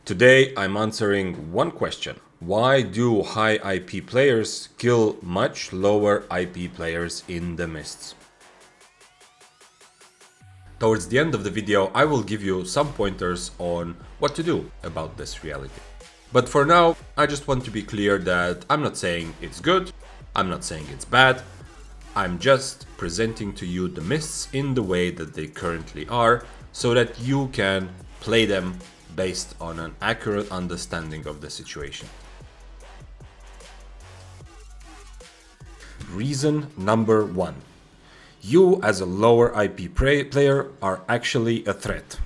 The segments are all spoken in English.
Today I'm answering one question. Why do high IP players kill much lower IP players in the MISTS? Towards the end of the video, I will give you some pointers on what to do about this reality. But for now, I just want to be clear that I'm not saying it's good, I'm not saying it's bad, I'm just presenting to you the MISTS in the way that they currently are, so that you can play them based on an accurate understanding of the situation. Reason number one. You as a lower IP player are actually a threat.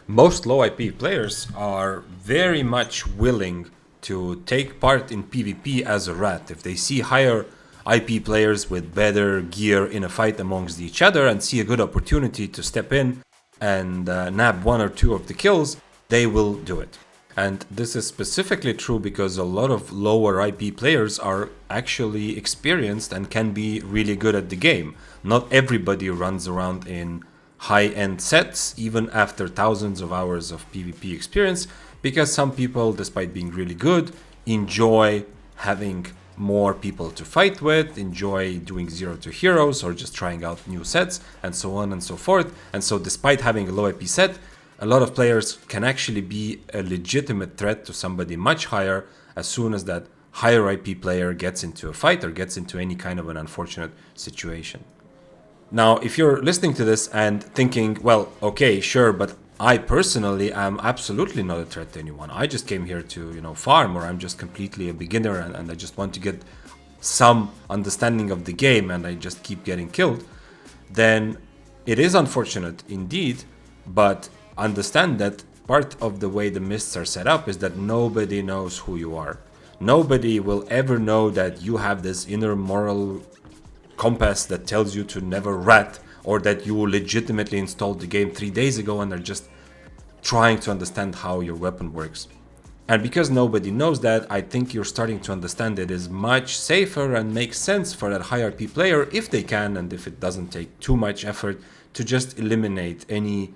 Most low IP players are very much willing to take part in PvP as a rat. If they see higher IP players with better gear in a fight amongst each other and see a good opportunity to step in and nab one or two of the kills, they will do it. And this is specifically true because a lot of lower IP players are actually experienced and can be really good at the game. Not everybody runs around in high-end sets even after thousands of hours of PvP experience, because some people, despite being really good, enjoy having more people to fight with, enjoy doing 0 to heroes or just trying out new sets and so on and so forth. And so despite having a low IP set, a lot of players can actually be a legitimate threat to somebody much higher as soon as that higher IP player gets into a fight or gets into any kind of an unfortunate situation. Now, if you're listening to this and thinking, well, okay, sure, but I personally am absolutely not a threat to anyone. I just came here to, farm, or I'm just completely a beginner and I just want to get some understanding of the game and I just keep getting killed, then it is unfortunate indeed, but understand that part of the way the MISTS are set up is that nobody knows who you are. Nobody will ever know that you have this inner moral compass that tells you to never rat, or that you legitimately installed the game 3 days ago and are just trying to understand how your weapon works. And because nobody knows that, I think you're starting to understand it is much safer and makes sense for that high RP player, if they can and if it doesn't take too much effort, to just eliminate any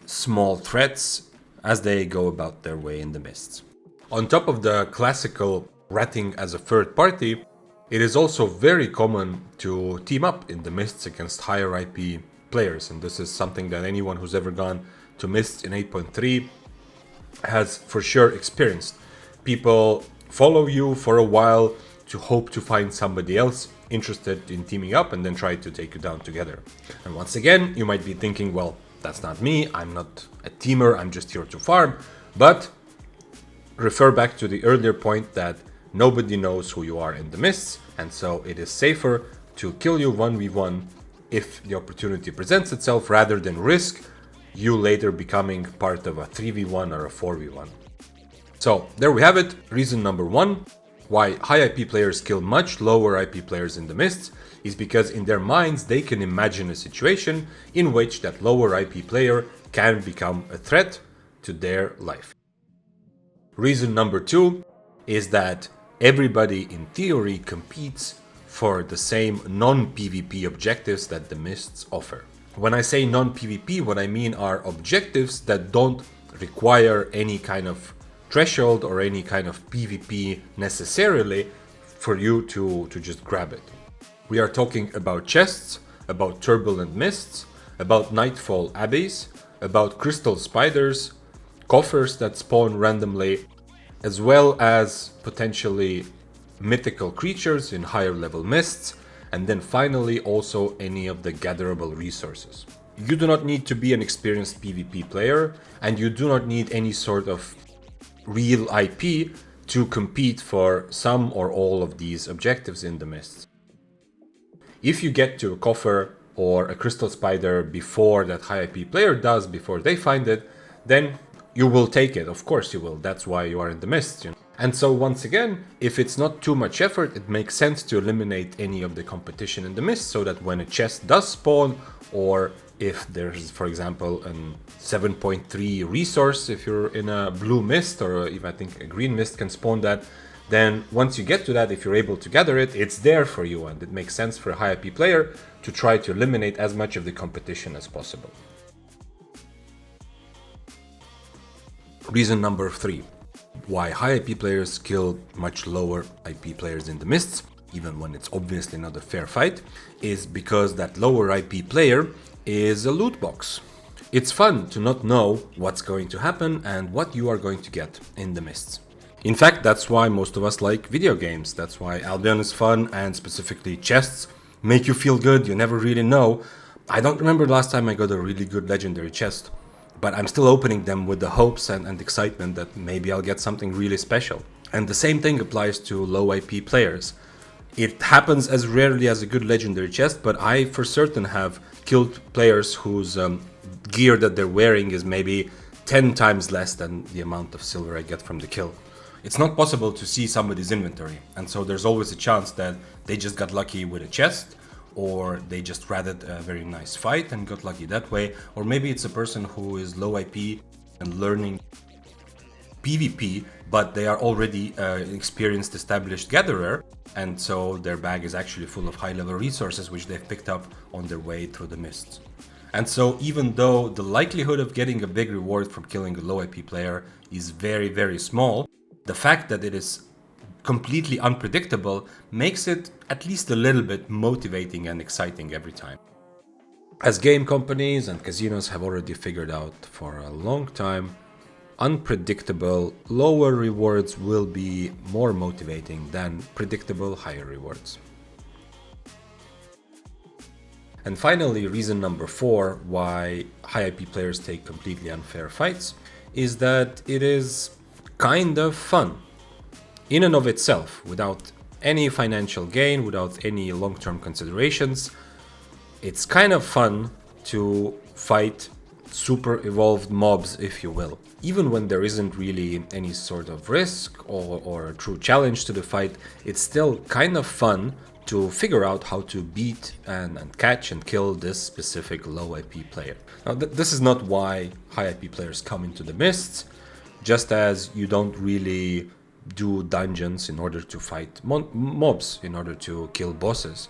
small threats as they go about their way in the MISTS. On top of the classical ratting as a third party, it is also very common to team up in the MISTS against higher IP players, and this is something that anyone who's ever gone to MISTS in 8.3 has for sure experienced. People follow you for a while to hope to find somebody else interested in teaming up and then try to take you down together. And once again, you might be thinking, well, that's not me, I'm not a teamer, I'm just here to farm. But refer back to the earlier point that nobody knows who you are in the MISTS, and so it is safer to kill you 1v1 if the opportunity presents itself, rather than risk you later becoming part of a 3v1 or a 4v1. So there we have it. Reason number one why high IP players kill much lower IP players in the MISTS is because in their minds they can imagine a situation in which that lower IP player can become a threat to their life. Reason number two is that everybody in theory competes for the same non-PvP objectives that the MISTS offer. When I say non-PvP, what I mean are objectives that don't require any kind of threshold or any kind of PvP necessarily for you to just grab it. We are talking about chests, about turbulent mists, about nightfall abbeys, about crystal spiders, coffers that spawn randomly, as well as potentially mythical creatures in higher level mists, and then finally also any of the gatherable resources. You do not need to be an experienced PvP player, and you do not need any sort of real IP to compete for some or all of these objectives in the MISTS. If you get to a coffer or a crystal spider before that high IP player does, before they find it, then you will take it. Of course you will. That's why you are in the MISTS. And so once again, if it's not too much effort, it makes sense to eliminate any of the competition in the MISTS, so that when a chest does spawn, or if there's, for example, a 7.3 resource, if you're in a blue mist, or if I think a green mist can spawn that, then once you get to that, if you're able to gather it, it's there for you, and it makes sense for a high IP player to try to eliminate as much of the competition as possible. Reason number 3. why high IP players kill much lower IP players in the MISTS, even when it's obviously not a fair fight, is because that lower IP player is a loot box. It's fun to not know what's going to happen and what you are going to get in the MISTS. In fact, that's why most of us like video games. That's why Albion is fun, and specifically chests make you feel good. You never really know. I don't remember the last time I got a really good legendary chest, but I'm still opening them with the hopes and excitement that maybe I'll get something really special. And the same thing applies to low IP players. It happens as rarely as a good legendary chest, but I for certain have killed players whose gear that they're wearing is maybe 10 times less than the amount of silver I get from the kill. It's not possible to see somebody's inventory, and so there's always a chance that they just got lucky with a chest, or they just ratted a very nice fight and got lucky that way, or maybe it's a person who is low IP and learning PvP, but they are already an experienced, established gatherer, and so their bag is actually full of high-level resources which they've picked up on their way through the mists. And so even though the likelihood of getting a big reward from killing a low IP player is very, very small, the fact that it is completely unpredictable makes it at least a little bit motivating and exciting every time. As game companies and casinos have already figured out for a long time, unpredictable lower rewards will be more motivating than predictable higher rewards. And finally, reason number 4 why high IP players take completely unfair fights is that it is kind of fun in and of itself, without any financial gain, without any long-term considerations. It's kind of fun to fight super evolved mobs, if you will. Even when there isn't really any sort of risk or a true challenge to the fight, it's still kind of fun to figure out how to beat and catch and kill this specific low IP player. Now, this is not why high IP players come into the mists, just as you don't really do dungeons in order to fight mobs, in order to kill bosses.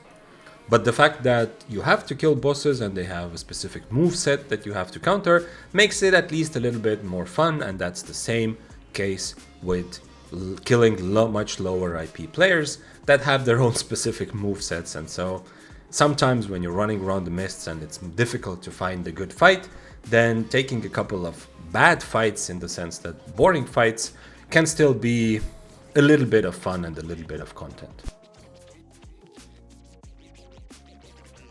But the fact that you have to kill bosses and they have a specific moveset that you have to counter makes it at least a little bit more fun, and that's the same case with killing much lower IP players that have their own specific movesets. And so sometimes when you're running around the mists and it's difficult to find a good fight, then taking a couple of bad fights, in the sense that boring fights, can still be a little bit of fun and a little bit of content.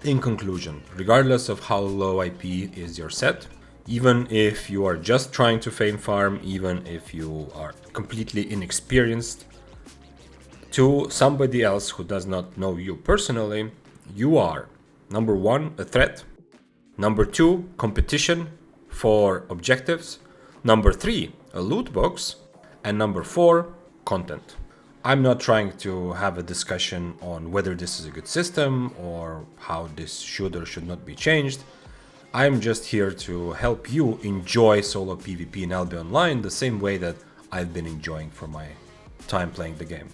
In conclusion, regardless of how low IP is your set, even if you are just trying to fame farm, even if you are completely inexperienced, to somebody else who does not know you personally, you are, number 1, a threat, number 2, competition for objectives, number 3, a loot box, and number 4, content. I'm not trying to have a discussion on whether this is a good system or how this should or should not be changed. I'm just here to help you enjoy solo PvP in Albion Online the same way that I've been enjoying for my time playing the game.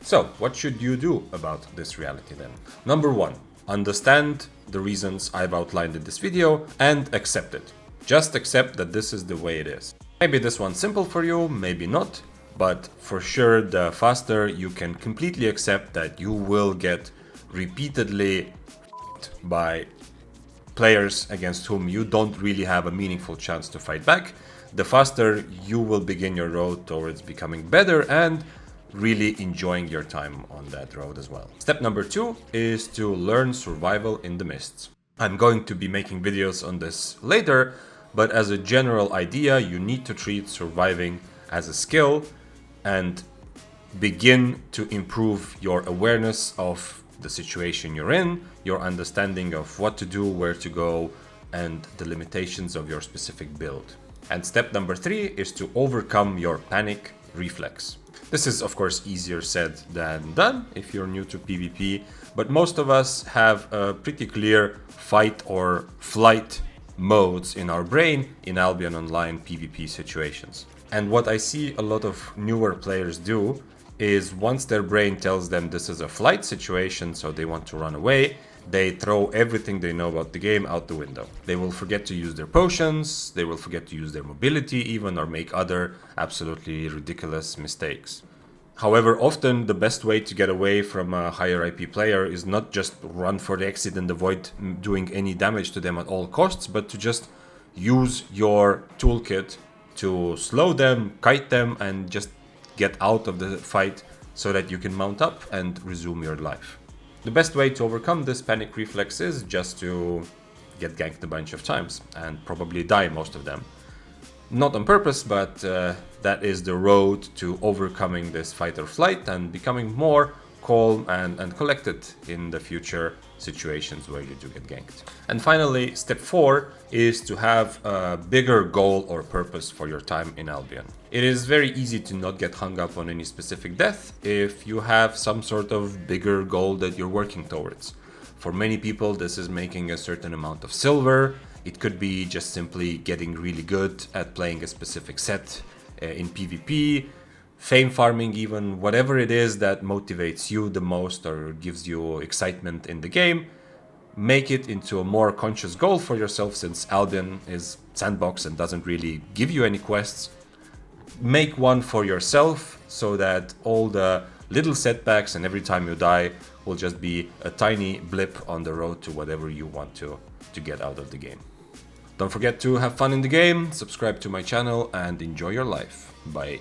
So, what should you do about this reality then? Number 1, understand the reasons I've outlined in this video and accept it. Just accept that this is the way it is. Maybe this one's simple for you, maybe not, but for sure the faster you can completely accept that you will get repeatedly by players against whom you don't really have a meaningful chance to fight back, the faster you will begin your road towards becoming better and really enjoying your time on that road as well. Step number 2 is to learn survival in the mists. I'm going to be making videos on this later, but as a general idea, you need to treat surviving as a skill and begin to improve your awareness of the situation you're in, your understanding of what to do, where to go, and the limitations of your specific build. And step number 3 is to overcome your panic reflex. This is of course easier said than done if you're new to PvP, but most of us have a pretty clear fight or flight modes in our brain in Albion Online PvP situations. And what I see a lot of newer players do is, once their brain tells them this is a flight situation, so they want to run away, they throw everything they know about the game out the window. They will forget to use their potions, they will forget to use their mobility even, or make other absolutely ridiculous mistakes. However, often the best way to get away from a higher IP player is not just run for the exit and avoid doing any damage to them at all costs, but to just use your toolkit to slow them, kite them, and just get out of the fight so that you can mount up and resume your life. The best way to overcome this panic reflex is just to get ganked a bunch of times and probably die most of them. Not on purpose, but that is the road to overcoming this fight or flight and becoming more calm and collected in the future situations where you do get ganked. And finally, step 4 is to have a bigger goal or purpose for your time in Albion. It is very easy to not get hung up on any specific death if you have some sort of bigger goal that you're working towards. For many people, this is making a certain amount of silver. It could be just simply getting really good at playing a specific set in PvP, fame farming even, whatever it is that motivates you the most or gives you excitement in the game. Make it into a more conscious goal for yourself, since Albion is sandbox and doesn't really give you any quests. Make one for yourself so that all the little setbacks and every time you die will just be a tiny blip on the road to whatever you want to get out of the game. Don't forget to have fun in the game, subscribe to my channel, and enjoy your life. Bye.